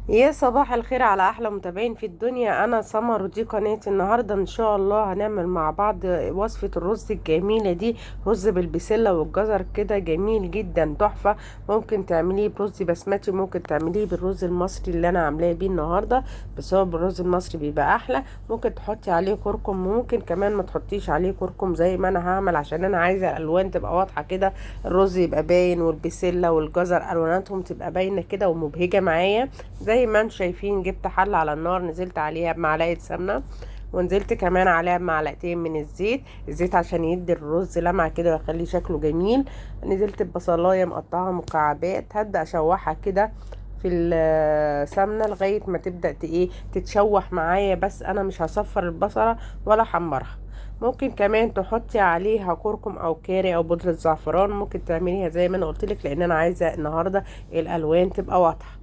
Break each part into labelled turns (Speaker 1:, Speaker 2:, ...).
Speaker 1: يا صباح الخير على احلى متابعين في الدنيا. انا سمر ودي قناتي. النهارده ان شاء الله هنعمل مع بعض وصفه الرز الجميله دي. رز بالبسله والجزر كده جميل جدا تحفه. ممكن تعمليه برز بسمتي، ممكن تعمليه بالرز المصري اللي انا عاملاه بيه النهارده، بس هو بالرز المصري بيبقى احلى. ممكن تحطي عليه كركم، ممكن كمان ما تحطيش عليه كركم زي ما انا هعمل، عشان انا عايزه الالوان تبقى واضحه كده. الرز يبقى باين والبسله والجزر الواناتهم تبقى باينه كده ومبهجه معايا. زي ما انتم شايفين، جبت حلة على النار، نزلت عليها بمعلقة سمنة، ونزلت كمان عليها بمعلقتين من الزيت عشان يدي الرز لمعة كده ويخلي شكله جميل. نزلت ببصلاية مقطعها مكعبات، هبدأ اشوحها كده في السمنة لغاية ما تبدأ تتشوح معايا، بس انا مش هصفر البصلة ولا حمرها. ممكن كمان تحطي عليها كركم او كاري او بودرة زعفران، ممكن تعمليها زي ما انا قلتلك، لان انا عايزة النهاردة الالوان تبقى واضحة.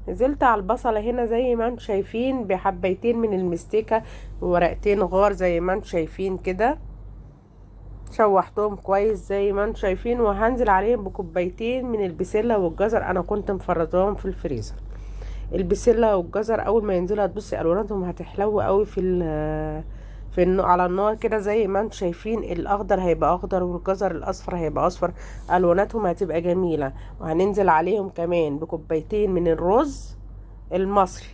Speaker 1: نزلت على البصلة هنا زي ما انتم شايفين بحبيتين من المستكة وورقتين غار زي ما انتم شايفين كده. شوحتهم كويس زي ما انتم شايفين، وهنزل عليهم بكوبايتين من البسلة والجزر، انا كنت مفرزاهم في الفريزر. البسلة والجزر اول ما ينزلوا هتبصي الواناتهم هتحلو قوي على النار كده. زي ما انتم شايفين الاخضر هيبقى اخضر والجزر الاصفر هيبقى اصفر، الواناتهم هتبقى جميلة. وهننزل عليهم كمان بكوبايتين من الرز المصري،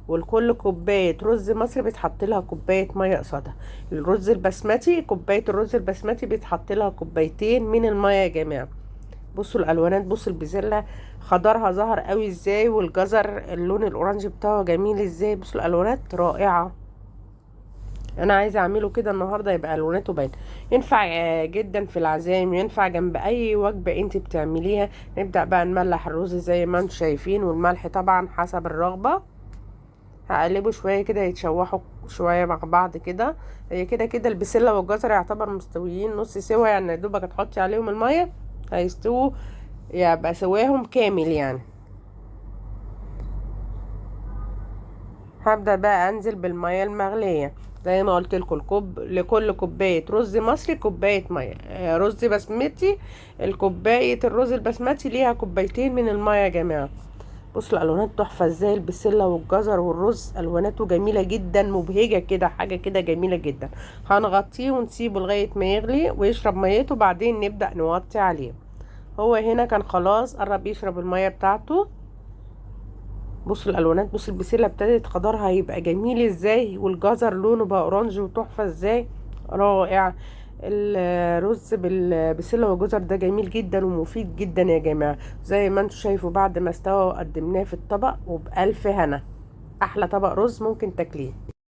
Speaker 1: ولكل كوباية رز مصري بيتحط لها كوباية مية قصادها. الرز البسمتي، كوباية الرز البسمتي بيتحط لها كوبايتين من المية يا جماعة. بصوا الالوانات، بصوا البسلة خضرها ظهر قوي ازاي، والجزر اللون الاورنج بتاعه جميل ازاي. بصوا الالوانات رائعة. انا عايزه اعمله كده النهارده يبقى الواناته باينه. ينفع جدا في العزايم، ينفع جنب اي وجبه انت بتعمليها. نبدا بقى نملح الرز زي ما انتم شايفين، والملح طبعا حسب الرغبه. هقلبه شويه كده يتشوحوا شويه مع بعض كده. هي كده كده البسله والجزر يعتبر مستويين نص سوا، يعني يا دوبك تحطي عليهم الميه هيستووا، يبقى سواهم كامل يعني. هبدأ بقى انزل بالمية المغلية زي ما قلت لكم. لكل كوباية رز مصري كوباية مية. رز بسمتي، الكوباية الرز البسمتي ليها كوبايتين من المية يا جماعة. بصوا الالوانات تحفة ازاي، البسلة والجزر والرز الواناته جميلة جدا مبهجة كده، حاجة كده جميلة جدا. هنغطيه ونسيبه لغاية ما يغلي ويشرب ميته، بعدين نبدأ نوطي عليه. هو هنا كان خلاص قرب يشرب المية بتاعته. بصوا الالوانات، بصوا البسله ابتدت خضارها هيبقى جميل ازاي، والجزر لونه بقى اورانج وتحفه ازاي، رائع. الرز بالبسله والجزر ده جميل جدا ومفيد جدا يا جماعه. زي ما انتم شايفوا بعد ما استوى قدمناه في الطبق وبألف هنا. احلى طبق رز ممكن تاكليه.